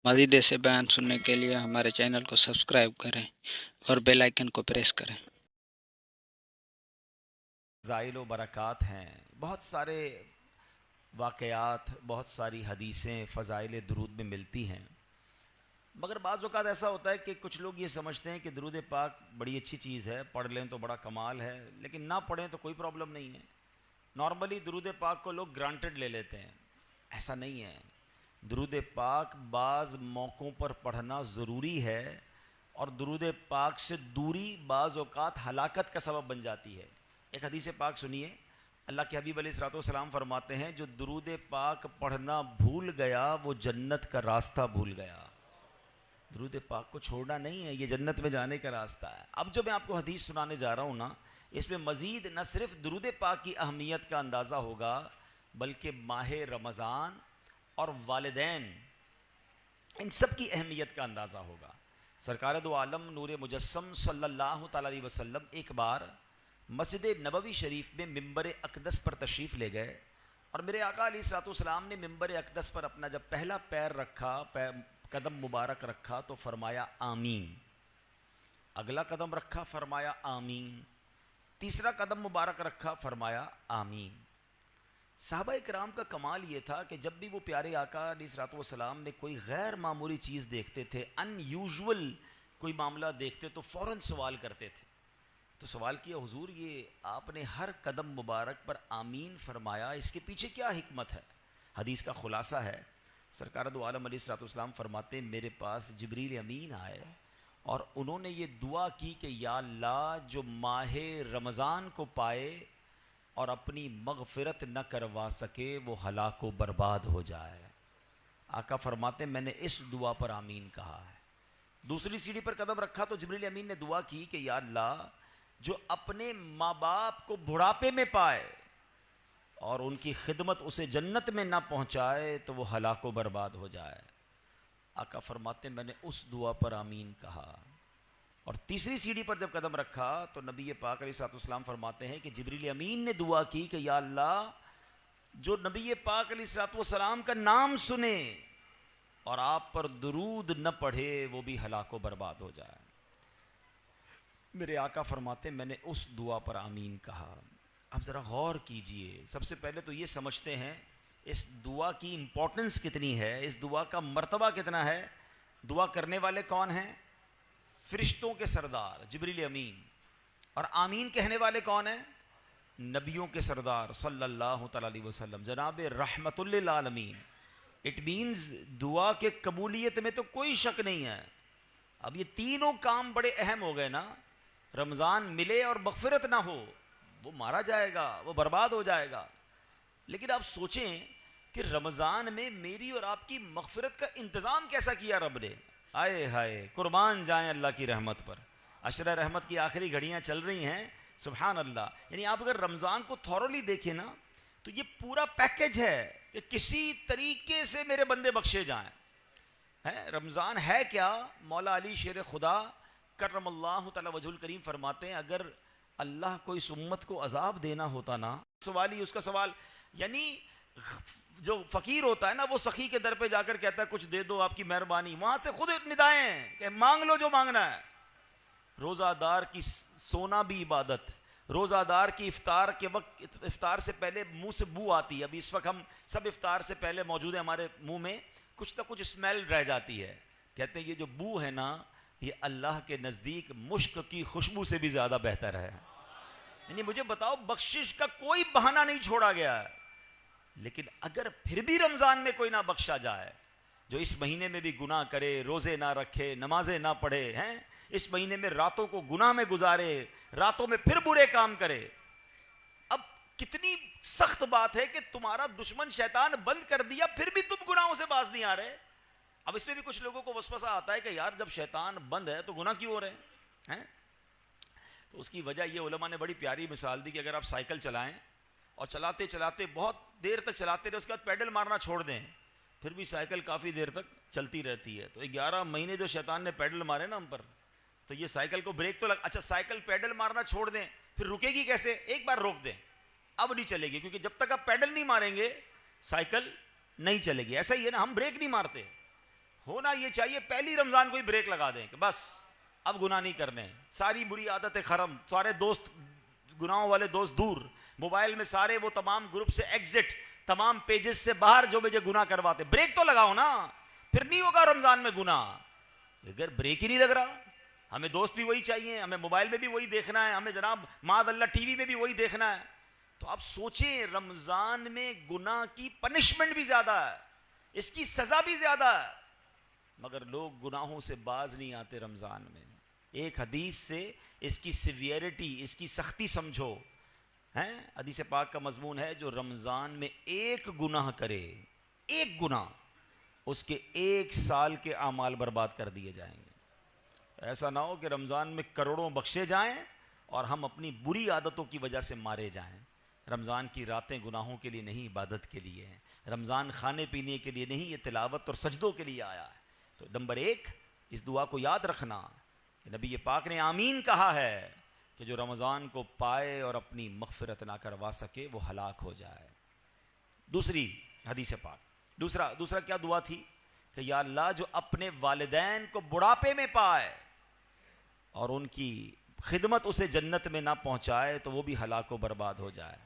مزید ایسے بیان سننے کے لیے ہمارے چینل کو سبسکرائب کریں اور بیل آئیکن کو پریس کریں۔ فضائل و برکات ہیں، بہت سارے واقعات، بہت ساری حدیثیں فضائل درود میں ملتی ہیں، مگر بعض اوقات ایسا ہوتا ہے کہ کچھ لوگ یہ سمجھتے ہیں کہ درود پاک بڑی اچھی چیز ہے، پڑھ لیں تو بڑا کمال ہے، لیکن نہ پڑھیں تو کوئی پرابلم نہیں ہے۔ نارملی درود پاک کو لوگ گرانٹڈ لے لیتے ہیں، ایسا نہیں ہے۔ درود پاک بعض موقعوں پر پڑھنا ضروری ہے، اور درود پاک سے دوری بعض اوقات ہلاکت کا سبب بن جاتی ہے۔ ایک حدیث پاک سنیے، اللہ کے حبیب علیہ الصلوۃ والسلام فرماتے ہیں جو درود پاک پڑھنا بھول گیا وہ جنت کا راستہ بھول گیا۔ درود پاک کو چھوڑنا نہیں ہے، یہ جنت میں جانے کا راستہ ہے۔ اب جو میں آپ کو حدیث سنانے جا رہا ہوں نا، اس میں مزید نہ صرف درود پاک کی اہمیت کا اندازہ ہوگا، بلکہ ماہ رمضان اور والدین، ان سب کی اہمیت کا اندازہ ہوگا۔ سرکار دو عالم نور مجسم صلی اللہ تعالی علیہ وسلم ایک بار مسجد نبوی شریف میں ممبر اقدس پر تشریف لے گئے، اور میرے آقا علیہ الصلوۃ والسلام نے ممبر اقدس پر اپنا جب پہلا پیر رکھا، قدم مبارک رکھا تو فرمایا آمین، اگلا قدم رکھا فرمایا آمین، تیسرا قدم مبارک رکھا فرمایا آمین۔ صحابہ کرام کا کمال یہ تھا کہ جب بھی وہ پیارے آقا علیہ الصلوۃ والسلام میں کوئی غیر معمولی چیز دیکھتے تھے، ان یوزول کوئی معاملہ دیکھتے تو فوراً سوال کرتے تھے۔ تو سوال کیا، حضور یہ آپ نے ہر قدم مبارک پر آمین فرمایا، اس کے پیچھے کیا حکمت ہے؟ حدیث کا خلاصہ ہے، سرکار دو عالم علیہ الصلوۃ والسلام فرماتے ہیں میرے پاس جبریل امین آئے اور انہوں نے یہ دعا کی کہ یا اللہ جو ماہ رمضان کو پائے اور اپنی مغفرت نہ کروا سکے وہ ہلاک و برباد ہو جائے۔ آقا فرماتے ہیں میں نے اس دعا پر آمین کہا ہے۔ دوسری سیڑھی پر قدم رکھا تو جبریل امین نے دعا کی کہ یا اللہ جو اپنے ماں باپ کو بڑھاپے میں پائے اور ان کی خدمت اسے جنت میں نہ پہنچائے تو وہ ہلاک و برباد ہو جائے۔ آقا فرماتے ہیں میں نے اس دعا پر آمین کہا۔ اور تیسری سیڑھی پر جب قدم رکھا تو نبی پاک علیہ الصلوۃ والسلام فرماتے ہیں کہ جبریل امین نے دعا کی کہ یا اللہ جو نبی پاک علیہ الصلوۃ والسلام کا نام سنے اور آپ پر درود نہ پڑھے وہ بھی ہلاک و برباد ہو جائے۔ میرے آقا فرماتے ہیں میں نے اس دعا پر آمین کہا۔ اب ذرا غور کیجئے، سب سے پہلے تو یہ سمجھتے ہیں اس دعا کی امپورٹنس کتنی ہے، اس دعا کا مرتبہ کتنا ہے۔ دعا کرنے والے کون ہیں؟ فرشتوں کے سردار جبریل امین، اور آمین کہنے والے کون ہیں؟ نبیوں کے سردار صلی اللہ تعالی علیہ وسلم، جناب رحمت للعالمین۔ اٹ مینز دعا کے قبولیت میں تو کوئی شک نہیں ہے۔ اب یہ تینوں کام بڑے اہم ہو گئے نا، رمضان ملے اور مغفرت نہ ہو وہ مارا جائے گا، وہ برباد ہو جائے گا۔ لیکن آپ سوچیں کہ رمضان میں میری اور آپ کی مغفرت کا انتظام کیسا کیا رب نے۔ آئے ہائے، قربان جائیں اللہ کی رحمت پر۔ عشرہ رحمت کی آخری گھڑیاں چل رہی ہیں، سبحان اللہ۔ یعنی آپ اگر رمضان کو تھورولی دیکھیں نا تو یہ پورا پیکج ہے کہ کسی طریقے سے میرے بندے بخشے جائیں۔ رمضان ہے کیا؟ مولا علی شیر خدا کرم اللہ تعالی وجہ الکریم فرماتے ہیں اگر اللہ کو اس امت کو عذاب دینا ہوتا نا، سوال ہی اس کا سوال، یعنی جو فقیر ہوتا ہے نا وہ سخی کے در پہ جا کر کہتا ہے کچھ دے دو آپ کی مہربانی، وہاں سے خود ندائیں ہیں کہ مانگ لو جو مانگنا ہے۔ روزہ دار کی سونا بھی عبادت، روزہ دار کی افطار کے وقت، افطار سے پہلے منہ سے بو آتی ہے۔ ابھی اس وقت ہم سب افطار سے پہلے موجود ہیں، ہمارے منہ میں کچھ نہ کچھ اسمیل رہ جاتی ہے۔ کہتے ہیں یہ جو بو ہے نا یہ اللہ کے نزدیک مشک کی خوشبو سے بھی زیادہ بہتر ہے۔ یعنی مجھے بتاؤ بخشش کا کوئی بہانہ نہیں چھوڑا گیا ہے۔ لیکن اگر پھر بھی رمضان میں کوئی نہ بخشا جائے، جو اس مہینے میں بھی گناہ کرے، روزے نہ رکھے، نمازیں نہ پڑھے، ہیں اس مہینے میں راتوں کو گناہ میں گزارے، راتوں میں پھر برے کام کرے، اب کتنی سخت بات ہے کہ تمہارا دشمن شیطان بند کر دیا پھر بھی تم گناہوں سے باز نہیں آ رہے۔ اب اس میں بھی کچھ لوگوں کو وسوسہ آتا ہے کہ یار جب شیطان بند ہے تو گناہ کیوں ہو رہے ہیں؟ تو اس کی وجہ یہ علماء نے بڑی پیاری مثال دی کہ اگر آپ سائیکل چلائیں اور چلاتے چلاتے بہت دیر تک چلاتے رہے، اس کے بعد پیڈل مارنا چھوڑ دیں، پھر بھی سائیکل کافی دیر تک چلتی رہتی ہے۔ تو 11 مہینے جو شیطان نے پیڈل مارے نا ہم پر، تو یہ سائیکل کو بریک تو اچھا سائیکل پیڈل مارنا چھوڑ دیں پھر رکے گی کیسے؟ ایک بار روک دیں اب نہیں چلے گی، کیونکہ جب تک آپ پیڈل نہیں ماریں گے سائیکل نہیں چلے گی۔ ایسا ہی ہے نا، ہم بریک نہیں مارتے، ہونا یہ چاہیے پہلی رمضان کو ہی بریک لگا دیں کہ بس اب گناہ نہیں کرنے، ساری بری عادتیں ختم، سارے دوست گناہوں والے دوست دور، موبائل میں سارے وہ تمام گروپ سے ایگزٹ، تمام پیجز سے باہر جو مجھے گناہ کرواتے، بریک تو لگاؤ نا، پھر نہیں ہوگا رمضان میں گناہ۔ اگر بریک ہی نہیں لگ رہا، ہمیں دوست بھی وہی چاہیے، ہمیں موبائل میں بھی وہی دیکھنا ہے، ہمیں جناب معاذ اللہ ٹی وی میں بھی وہی دیکھنا ہے، تو آپ سوچیں رمضان میں گناہ کی پنشمنٹ بھی زیادہ ہے، اس کی سزا بھی زیادہ ہے، مگر لوگ گناہوں سے باز نہیں آتے رمضان میں۔ ایک حدیث سے اس کی سیویرٹی، اس کی سختی سمجھو، ہیں حدیث پاک کا مضمون ہے جو رمضان میں ایک گناہ کرے، ایک گناہ، اس کے 1 سال کے اعمال برباد کر دیے جائیں گے۔ ایسا نہ ہو کہ رمضان میں کروڑوں بخشے جائیں اور ہم اپنی بری عادتوں کی وجہ سے مارے جائیں۔ رمضان کی راتیں گناہوں کے لیے نہیں، عبادت کے لیے ہیں۔ رمضان کھانے پینے کے لیے نہیں، یہ تلاوت اور سجدوں کے لیے آیا ہے۔ تو نمبر 1 اس دعا کو یاد رکھنا کہ نبی پاک نے آمین کہا ہے کہ جو رمضان کو پائے اور اپنی مغفرت نہ کروا سکے وہ ہلاک ہو جائے۔ دوسری حدیث پاک، دوسرا کیا دعا تھی کہ یا اللہ جو اپنے والدین کو بڑھاپے میں پائے اور ان کی خدمت اسے جنت میں نہ پہنچائے تو وہ بھی ہلاک و برباد ہو جائے۔